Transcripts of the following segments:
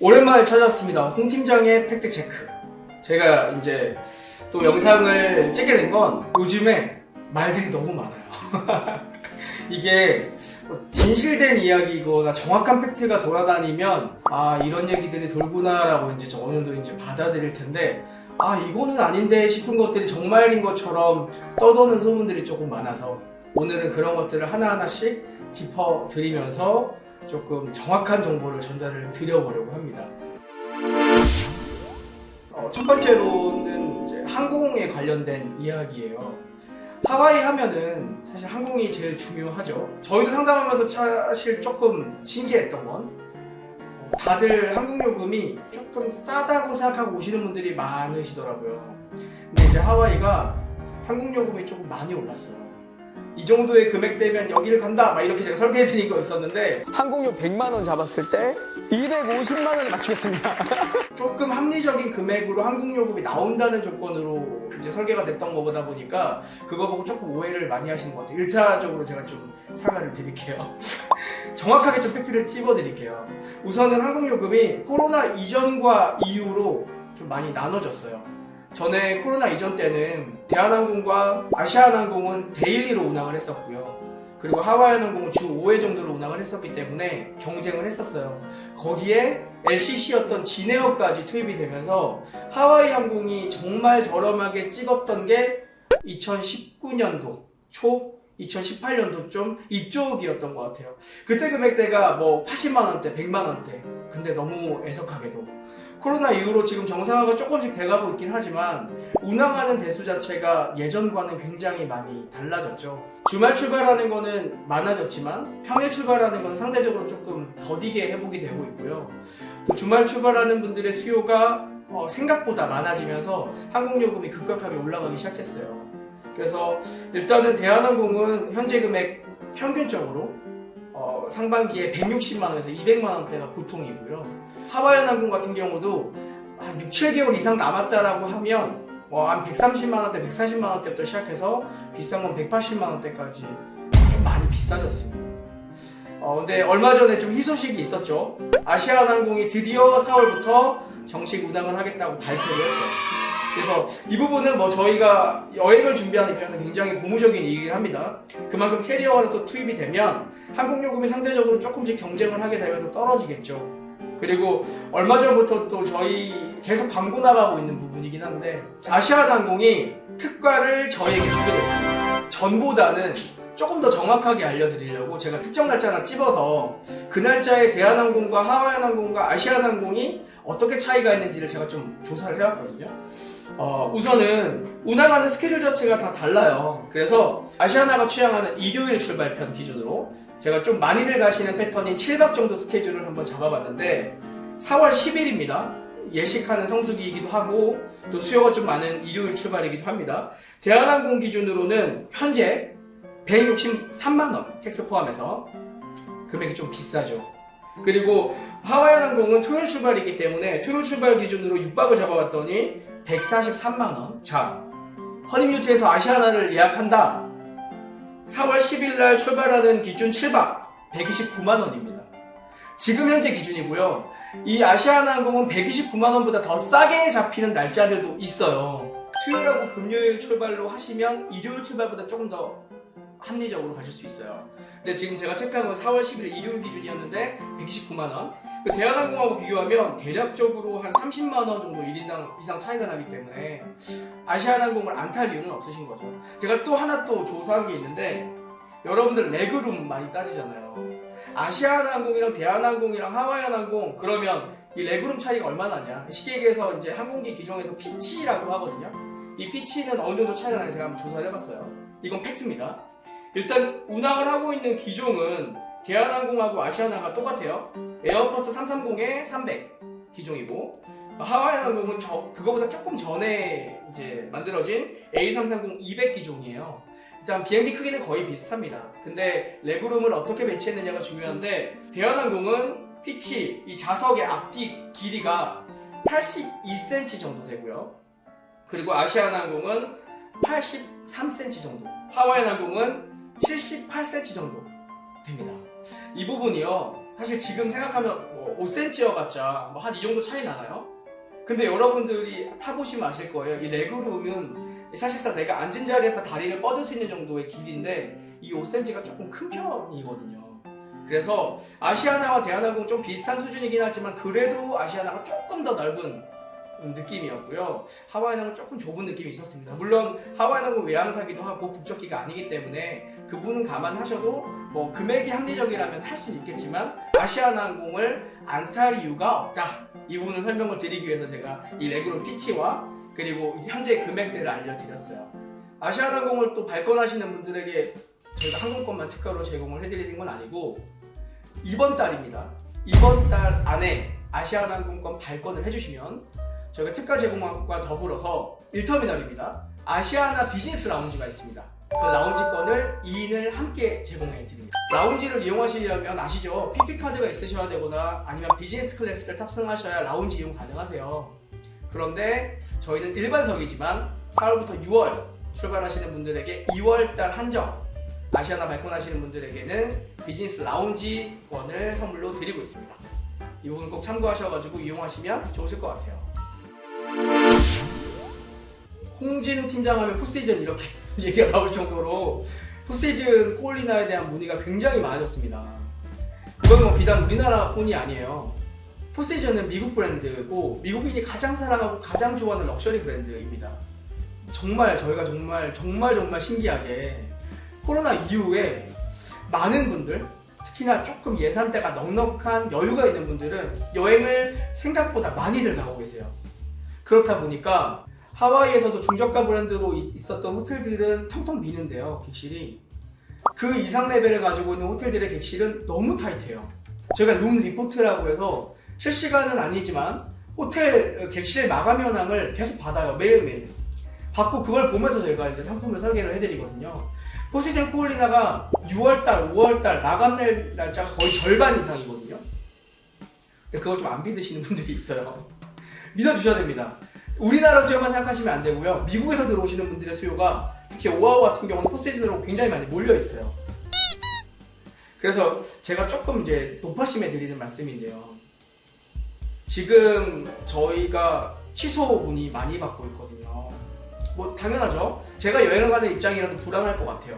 오랜만에 찾아왔습니다. 홍 팀장의 팩트체크. 제가 이제 또 영상을 찍게 된 건 요즘에 말들이 너무 많아요. 이게 진실된 이야기거나 정확한 팩트가 돌아다니면 아 이런 얘기들이 돌구나 라고 이제 어느 정도 이제 받아들일 텐데 아 이거는 아닌데 싶은 것들이 정말인 것처럼 떠도는 소문들이 조금 많아서 오늘은 그런 것들을 하나하나씩 짚어드리면서 조금 정확한 정보를 전달을 드려보려고 합니다. 첫 번째로는 이제 항공에 관련된 이야기예요. 하와이 하면은 사실 항공이 제일 중요하죠. 저희도 상담하면서 사실 조금 신기했던 건 다들 항공요금이 조금 싸다고 생각하고 오시는 분들이 많으시더라고요. 근데 이제 하와이가 항공요금이 조금 많이 올랐어요. 이 정도의 금액대면 여기를 간다 막 이렇게 제가 설계해드린 거 있었는데 항공료 100만 원 잡았을 때 250만 원에 맞추겠습니다. 조금 합리적인 금액으로 항공요금이 나온다는 조건으로 이제 설계가 됐던 거보다 보니까 그거 보고 조금 오해를 많이 하시는 것 같아요. 1차적으로 제가 좀 사과를 드릴게요. 정확하게 좀 팩트를 찝어드릴게요. 우선은 항공요금이 코로나 이전과 이후로 좀 많이 나눠졌어요. 전에 코로나 이전 때는 대한항공과 아시아나항공은 데일리로 운항을 했었고요. 그리고 하와이안항공은 주 5회 정도로 운항을 했었기 때문에 경쟁을 했었어요. 거기에 LCC였던 진에어까지 투입이 되면서 하와이항공이 정말 저렴하게 찍었던 게 2019년도 초 2018년도 좀 이쪽이었던 것 같아요. 그때 금액대가 뭐 80만원대, 100만원대. 근데 너무 애석하게도 코로나 이후로 지금 정상화가 조금씩 돼가고 있긴 하지만 운항하는 대수 자체가 예전과는 굉장히 많이 달라졌죠. 주말 출발하는 거는 많아졌지만 평일 출발하는 건 상대적으로 조금 더디게 회복이 되고 있고요. 또 주말 출발하는 분들의 수요가 생각보다 많아지면서 항공요금이 급격하게 올라가기 시작했어요. 그래서 일단은 대한항공은 현재 금액 평균적으로 상반기에 160만원에서 200만원대가 보통이고요. 하와이안항공 같은 경우도 한 6, 7개월 이상 남았다라고 하면 한 130만원대, 140만원대부터 시작해서 비싼 건 180만원대까지 좀 많이 비싸졌습니다. 근데 얼마 전에 좀 희소식이 있었죠. 아시아나항공이 드디어 4월부터 정식 운항을 하겠다고 발표를 했어요. 그래서 이 부분은 뭐 저희가 여행을 준비하는 입장에서 굉장히 고무적인 얘기를 합니다. 그만큼 캐리어가 또 투입이 되면 항공요금이 상대적으로 조금씩 경쟁을 하게 되면서 떨어지겠죠. 그리고 얼마 전부터 또 저희 계속 광고 나가고 있는 부분이긴 한데 아시아나항공이 특가를 저희에게 주게 됐습니다. 전보다는 조금 더 정확하게 알려드리려고 제가 특정 날짜 하나 찝어서 그 날짜에 대한항공과 하와이안항공과 아시아나항공이 어떻게 차이가 있는지를 제가 좀 조사를 해왔거든요. 우선은 운항하는 스케줄 자체가 다 달라요. 그래서 아시아나가 취향하는 일요일 출발편 기준으로 제가 좀 많이들 가시는 패턴인 7박 정도 스케줄을 한번 잡아봤는데 4월 10일입니다. 예식하는 성수기이기도 하고 또 수요가 좀 많은 일요일 출발이기도 합니다. 대한항공 기준으로는 현재 163만원 텍스 포함해서 금액이 좀 비싸죠. 그리고 하와이안항공은 토요일 출발이기 때문에 토요일 출발 기준으로 6박을 잡아봤더니 143만원. 자, 허니뮤트에서 아시아나를 예약한다. 4월 10일날 출발하는 기준 7박 129만원입니다. 지금 현재 기준이고요. 이 아시아나항공은 129만원보다 더 싸게 잡히는 날짜들도 있어요. 수요일하고 금요일 출발로 하시면 일요일 출발보다 조금 더 합리적으로 가실 수 있어요. 근데 지금 제가 체크한 건 4월 10일 일요일 기준이었는데 129만원. 대한항공하고 비교하면 대략적으로 한 30만원 정도 1인당 이상 차이가 나기 때문에 아시아나항공을 안 탈 이유는 없으신 거죠. 제가 또 하나 또 조사한 게 있는데 여러분들 레그룸 많이 따지잖아요. 아시아나항공이랑 대한항공이랑 하와이안항공 그러면 이 레그룸 차이가 얼마나 나냐. 쉽게 얘기해서 이제 항공기 기종에서 피치라고 하거든요. 이 피치는 어느 정도 차이가 나는지 제가 한번 조사를 해봤어요. 이건 팩트입니다. 일단 운항을 하고 있는 기종은 대한항공하고 아시아나가 똑같아요. 에어버스 330에 300 기종이고 하와이안항공은 그거보다 조금 전에 이제 만들어진 A330 200 기종이에요. 일단 비행기 크기는 거의 비슷합니다. 근데 레그룸을 어떻게 배치했느냐가 중요한데 대한항공은 피치 이 좌석의 앞뒤 길이가 82cm 정도 되고요. 그리고 아시아나항공은 83cm 정도, 하와이안항공은 78cm 정도 됩니다. 이 부분이요. 사실 지금 생각하면 뭐 5cm여봤자 뭐 한 이 정도 차이 나나요? 근데 여러분들이 타보시면 아실 거예요. 이 레그룸은 사실상 내가 앉은 자리에서 다리를 뻗을 수 있는 정도의 길이인데 이 5cm가 조금 큰 편이거든요. 그래서 아시아나와 대한항공 좀 비슷한 수준이긴 하지만 그래도 아시아나가 조금 더 넓은 느낌이었고요. 하와이항공은 조금 좁은 느낌이 있었습니다. 물론 하와이항공 외항사기도 하고 국적기가 아니기 때문에 그 부분은 감안하셔도 뭐 금액이 합리적이라면 탈 수는 있겠지만 아시아나항공을 안 탈 이유가 없다. 이 부분을 설명을 드리기 위해서 제가 이 레그룸 피치와 그리고 현재 금액대를 알려드렸어요. 아시아나항공을 또 발권하시는 분들에게 저희가 항공권만 특가로 제공을 해드리는 건 아니고 이번 달입니다. 이번 달 안에 아시아나항공권 발권을 해주시면 저희가 특가 제공과 더불어서 1터미널입니다. 아시아나 비즈니스 라운지가 있습니다. 그 라운지권을 2인을 함께 제공해 드립니다. 라운지를 이용하시려면 아시죠? PP카드가 있으셔야 되거나 아니면 비즈니스 클래스를 탑승하셔야 라운지 이용 가능하세요. 그런데 저희는 일반석이지만 4월부터 6월 출발하시는 분들에게 2월달 한정 아시아나 발권하시는 분들에게는 비즈니스 라운지권을 선물로 드리고 있습니다. 이 부분 꼭 참고하셔가지고 이용하시면 좋으실 것 같아요. 홍진우 팀장 하면 포시즌 이렇게 얘기가 나올 정도로 포시즌 콜리나에 대한 문의가 굉장히 많아졌습니다. 그건 뭐 비단 우리나라뿐이 아니에요. 포시즌은 미국 브랜드고 미국인이 가장 사랑하고 가장 좋아하는 럭셔리 브랜드입니다. 정말 저희가 정말 신기하게 코로나 이후에 많은 분들 특히나 조금 예산대가 넉넉한 여유가 있는 분들은 여행을 생각보다 많이들 가고 계세요. 그렇다 보니까 하와이에서도 중저가 브랜드로 있었던 호텔들은 텅텅 비는데요. 객실이 그 이상 레벨을 가지고 있는 호텔들의 객실은 너무 타이트해요. 저희가 룸 리포트라고 해서 실시간은 아니지만 호텔 객실 마감 현황을 계속 받아요. 매일매일 받고 그걸 보면서 저희가 이제 상품을 설계를 해드리거든요. 포시즌 콜리나가 6월달, 5월달 마감 날짜가 거의 절반 이상이거든요. 근데 그걸 좀 안 믿으시는 분들이 있어요. 믿어주셔야 됩니다. 우리나라 수요만 생각하시면 안 되고요. 미국에서 들어오시는 분들의 수요가 특히 오아후 같은 경우는 포시즌으로 굉장히 많이 몰려 있어요. 그래서 제가 조금 이제 높아심에 드리는 말씀인데요. 지금 저희가 취소 문의 많이 받고 있거든요. 뭐 당연하죠. 제가 여행을 가는 입장이라도 불안할 것 같아요.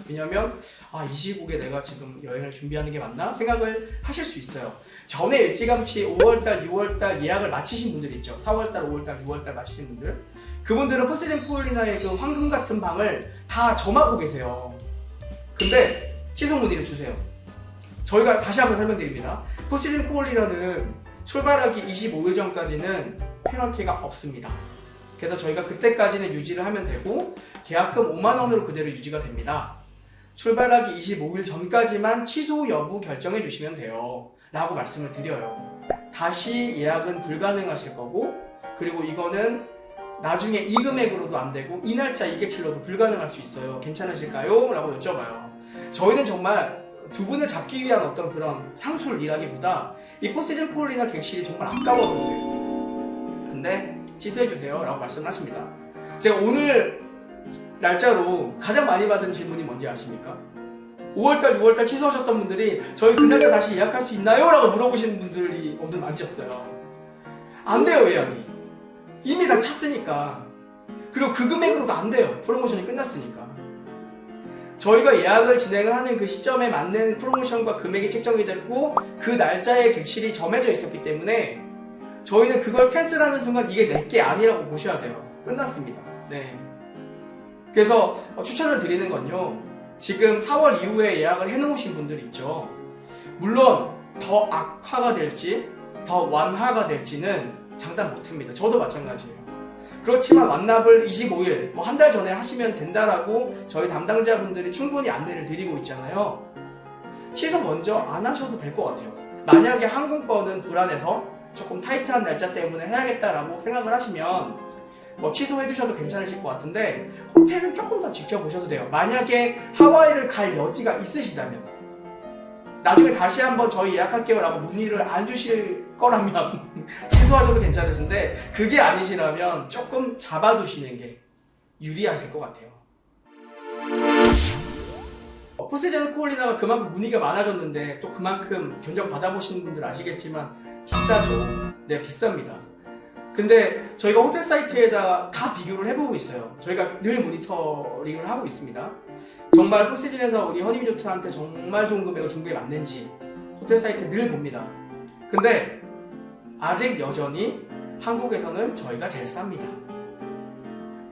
왜냐면 이 시국에 내가 지금 여행을 준비하는 게 맞나 생각을 하실 수 있어요. 전에 일찌감치 5월달, 6월달 예약을 마치신 분들 있죠. 4월달, 5월달, 6월달 마치신 분들. 그분들은 포시즌 콜리나의 그 황금 같은 방을 다 점하고 계세요. 근데 취소 문의를 주세요. 저희가 다시 한번 설명드립니다. 포시즌 콜리나는 출발하기 25일 전까지는 페널티가 없습니다. 그래서 저희가 그때까지는 유지를 하면 되고 계약금 5만 원으로 그대로 유지가 됩니다. 출발하기 25일 전까지만 취소 여부 결정해 주시면 돼요 라고 말씀을 드려요. 다시 예약은 불가능하실 거고 그리고 이거는 나중에 이 금액으로도 안 되고 이 날짜 이 객실로도 불가능할 수 있어요. 괜찮으실까요? 라고 여쭤봐요. 저희는 정말 두 분을 잡기 위한 어떤 그런 상술 일하기보다 이 포시즌 콜리나 객실이 정말 아까워서 그래요. 근데 취소해주세요 라고 말씀을 하십니다. 제가 오늘 날짜로 가장 많이 받은 질문이 뭔지 아십니까? 5월달, 6월달 취소하셨던 분들이 저희 그날짜 다시 예약할 수 있나요? 라고 물어보시는 분들이 오늘 많으셨어요. 안 돼요, 예약이. 이미 다 찼으니까. 그리고 그 금액으로도 안 돼요. 프로모션이 끝났으니까. 저희가 예약을 진행을 하는 그 시점에 맞는 프로모션과 금액이 책정이 됐고 그 날짜에 객실이 정해져 있었기 때문에 저희는 그걸 캔슬하는 순간 이게 내게 아니라고 보셔야 돼요. 끝났습니다. 네. 그래서 추천을 드리는 건요. 지금 4월 이후에 예약을 해놓으신 분들이 있죠. 물론 더 악화가 될지 더 완화가 될지는 장담 못합니다. 저도 마찬가지예요. 그렇지만 완납을 25일, 뭐 한 달 전에 하시면 된다라고 저희 담당자분들이 충분히 안내를 드리고 있잖아요. 취소 먼저 안 하셔도 될 것 같아요. 만약에 항공권은 불안해서 조금 타이트한 날짜 때문에 해야겠다라고 생각을 하시면 뭐 취소해 주셔도 괜찮으실 것 같은데 호텔은 조금 더 지켜보셔도 돼요. 만약에 하와이를 갈 여지가 있으시다면 나중에 다시 한번 저희 예약할게요 라고 문의를 안 주실 거라면 취소하셔도 괜찮으신데 그게 아니시라면 조금 잡아두시는 게 유리하실 것 같아요. 포세이전 코올리나가 그만큼 문의가 많아졌는데 또 그만큼 견적 받아보신 분들 아시겠지만 비싸죠. 네, 비쌉니다. 근데 저희가 호텔 사이트에다가 다 비교를 해보고 있어요. 저희가 늘 모니터링을 하고 있습니다. 정말 포세이전에서 우리 허니리조트한테 정말 좋은 금액을 준 게 맞는지 호텔 사이트 늘 봅니다. 근데 아직 여전히 한국에서는 저희가 제일 쌉니다.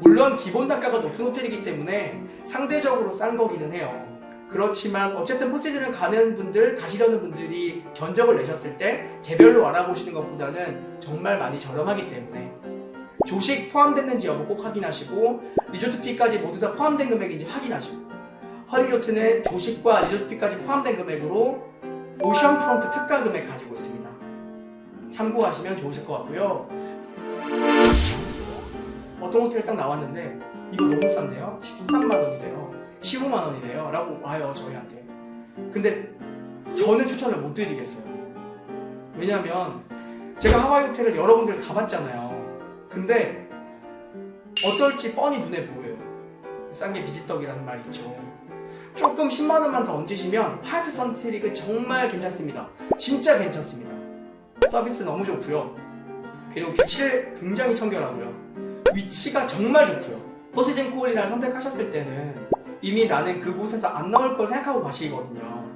물론 기본 단가가 높은 호텔이기 때문에 상대적으로 싼 거기는 해요. 그렇지만 어쨌든 포세이전을 가는 분들, 가시려는 분들이 견적을 내셨을 때 개별로 알아보시는 것보다는 정말 많이 저렴하기 때문에 조식 포함됐는지 여부 꼭 확인하시고 리조트비까지 모두 다 포함된 금액인지 확인하시고 허니리조트는 조식과 리조트비까지 포함된 금액으로 오션프론트 특가 금액 가지고 있습니다. 참고하시면 좋으실 것 같고요. 어떤 호텔이 딱 나왔는데 이거 너무 싼데요? 13만 원이래요. 15만 원이래요. 라고 와요, 저희한테. 근데 저는 추천을 못 드리겠어요. 왜냐면 제가 하와이 호텔을 여러 군데를 가봤잖아요. 근데 어떨지 뻔히 눈에 보여요. 싼 게 비지떡이라는 말 있죠. 조금 10만 원만 더 얹으시면 하얏트 선트릭은 정말 괜찮습니다. 진짜 괜찮습니다. 서비스 너무 좋고요. 그리고 객실 굉장히 청결하고요. 위치가 정말 좋고요. 포세이전 코올리나를 선택하셨을 때는 이미 나는 그곳에서 안 나올 걸 생각하고 가시거든요.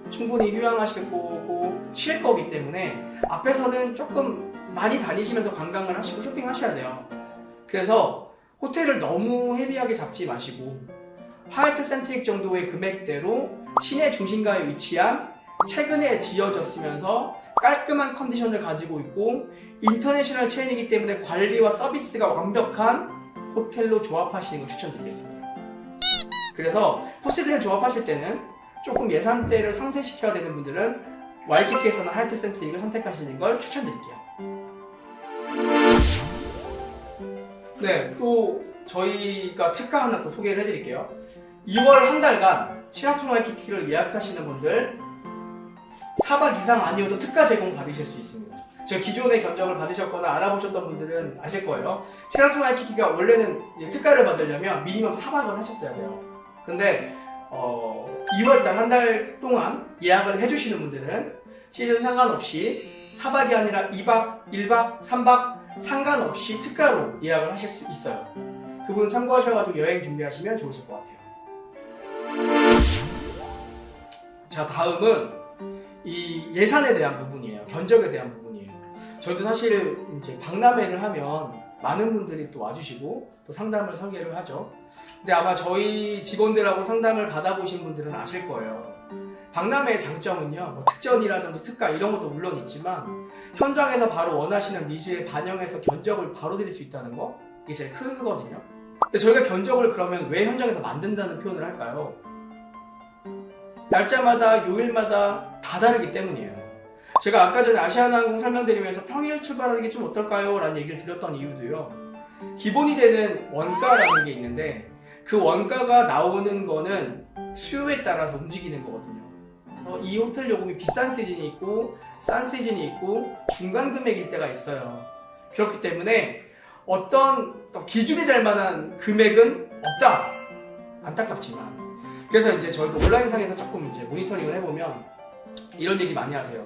충분히 휴양하실 거고 쉴 거기 때문에 앞에서는 조금 많이 다니시면서 관광을 하시고 쇼핑하셔야 돼요. 그래서 호텔을 너무 헤비하게 잡지 마시고 하얏트 센트릭 정도의 금액대로 시내 중심가에 위치한 최근에 지어졌으면서 깔끔한 컨디션을 가지고 있고 인터내셔널 체인이기 때문에 관리와 서비스가 완벽한 호텔로 조합하시는 걸 추천드리겠습니다. 그래서 포세이전을 조합하실 때는 조금 예산대를 상쇄시켜야 되는 분들은 와이키키에서는 하얏트 센트릭을 선택하시는 걸 추천드릴게요. 네, 또 저희가 특가 하나 또 소개를 해드릴게요. 2월 한 달간 시라톤 와이키키를 예약하시는 분들 4박 이상 아니어도 특가 제공 받으실 수 있습니다. 제가 기존에 견적을 받으셨거나 알아보셨던 분들은 아실 거예요. 시라톤 와이키키가 원래는 특가를 받으려면 미니멈 4박을 하셨어야 돼요. 근데 2월달 한 달 동안 예약을 해주시는 분들은 시즌 상관없이 4박이 아니라 2박, 1박, 3박 상관없이 특가로 예약을 하실 수 있어요. 그 부분 참고하셔가지고 여행 준비하시면 좋으실 것 같아요. 자, 다음은 이 예산에 대한 부분이에요. 견적에 대한 부분이에요. 저도 사실 이제 박람회를 하면 많은 분들이 또 와주시고 또 상담을 설계를 하죠. 근데 아마 저희 직원들하고 상담을 받아보신 분들은 아실 거예요. 박람회의 장점은요, 뭐 특전이라든지 특가 이런 것도 물론 있지만 현장에서 바로 원하시는 니즈에 반영해서 견적을 바로 드릴 수 있다는 거, 이게 제일 크거든요. 근데 저희가 견적을 그러면 왜 현장에서 만든다는 표현을 할까요? 날짜마다 요일마다 다 다르기 때문이에요. 제가 아까 전에 아시아나항공 설명드리면서 평일 출발하는 게 좀 어떨까요? 라는 얘기를 드렸던 이유도요. 기본이 되는 원가라는 게 있는데 그 원가가 나오는 거는 수요에 따라서 움직이는 거거든요. 이 호텔 요금이 비싼 시즌이 있고 싼 시즌이 있고 중간 금액일 때가 있어요. 그렇기 때문에 어떤 기준이 될 만한 금액은 없다. 안타깝지만. 그래서 이제 저희도 온라인상에서 조금 이제 모니터링을 해보면 이런 얘기 많이 하세요.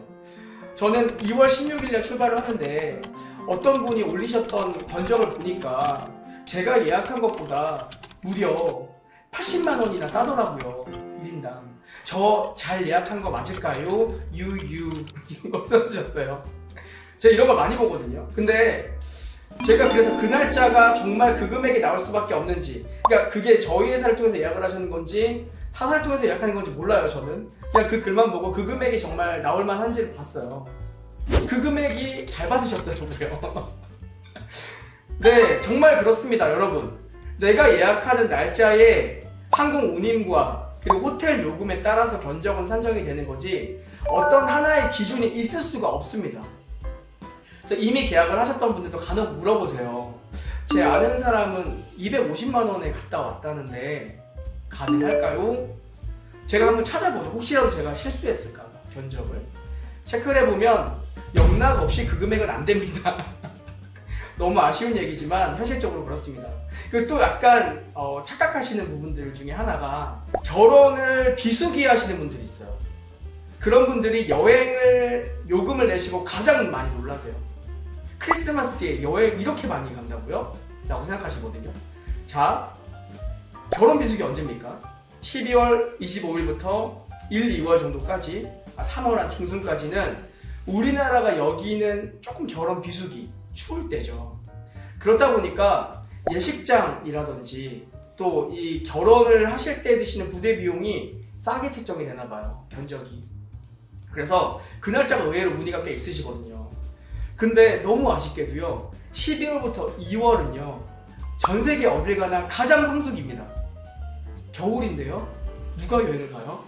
저는 2월 16일에 출발을 하는데 어떤 분이 올리셨던 견적을 보니까 제가 예약한 것보다 무려 80만 원이나 싸더라고요. 1인당. 저 잘 예약한 거 맞을까요? 유유 이런 거 써주셨어요. 제가 이런 거 많이 보거든요. 근데 제가 그래서 그 날짜가 정말 그 금액이 나올 수밖에 없는지, 그러니까 그게 저희 회사를 통해서 예약을 하시는 건지 타사를 통해서 예약하는 건지 몰라요. 저는 그냥 그 글만 보고 그 금액이 정말 나올 만한지를 봤어요. 그 금액이 잘 받으셨더라고요. 네, 정말 그렇습니다. 여러분, 내가 예약하는 날짜에 항공 운임과 그리고 호텔 요금에 따라서 견적은 산정이 되는 거지 어떤 하나의 기준이 있을 수가 없습니다. 그래서 이미 계약을 하셨던 분들도 간혹 물어보세요. 제 아는 사람은 250만 원에 갔다 왔다는데 가능할까요? 제가 한번 찾아보죠. 혹시라도 제가 실수했을까 봐 견적을 체크를 해보면 영락 없이 그 금액은 안 됩니다. 너무 아쉬운 얘기지만 현실적으로 그렇습니다. 그리고 또 약간 착각하시는 부분들 중에 하나가 결혼을 비수기 하시는 분들이 있어요. 그런 분들이 여행을 요금을 내시고 가장 많이 놀라세요. 크리스마스에 여행 이렇게 많이 간다고요? 라고 생각하시거든요. 자, 결혼 비수기 언제입니까? 12월 25일부터 1, 2월 정도까지 3월 한 중순까지는 우리나라가 여기는 조금 결혼 비수기 추울 때죠. 그렇다 보니까 예식장이라든지 또 이 결혼을 하실 때 드시는 부대 비용이 싸게 책정이 되나 봐요. 견적이. 그래서 그 날짜가 의외로 문의가 꽤 있으시거든요. 근데 너무 아쉽게도요. 12월부터 2월은요. 전 세계 어딜 가나 가장 성수기입니다. 겨울인데요. 누가 여행을 가요?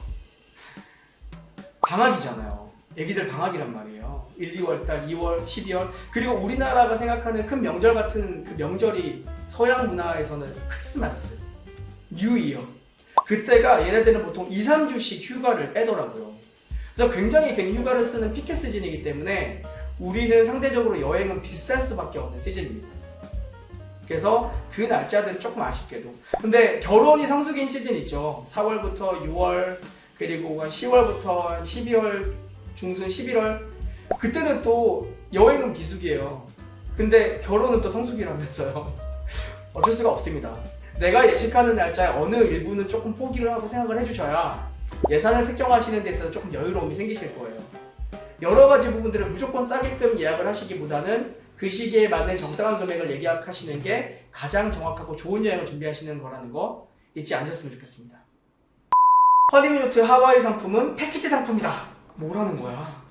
방학이잖아요. 애기들 방학이란 말이에요. 1, 2월달, 2월, 12월. 그리고 우리나라가 생각하는 큰 명절 같은 그 명절이 서양 문화에서는 크리스마스, 뉴 이어. 그때가 얘네들은 보통 2, 3주씩 휴가를 빼더라고요. 그래서 굉장히 긴 휴가를 쓰는 피크 시즌이기 때문에 우리는 상대적으로 여행은 비쌀 수밖에 없는 시즌입니다. 그래서 그 날짜들은 조금 아쉽게도. 근데 결혼이 성수기인 시즌 있죠. 4월부터 6월, 그리고 한 10월부터 12월, 중순 11월. 그때는 또 여행은 비수기예요. 근데 결혼은 또 성수기라면서요. 어쩔 수가 없습니다. 내가 예식하는 날짜에 어느 일부는 조금 포기를 하고 생각을 해주셔야 예산을 책정하시는 데 있어서 조금 여유로움이 생기실 거예요. 여러 가지 부분들을 무조건 싸게끔 예약을 하시기보다는 그 시기에 맞는 적당한 금액을 예약하시는 게 가장 정확하고 좋은 여행을 준비하시는 거라는 거 잊지 않으셨으면 좋겠습니다. 허니문 요트 하와이 상품은 패키지 상품이다. 뭐라는 거야?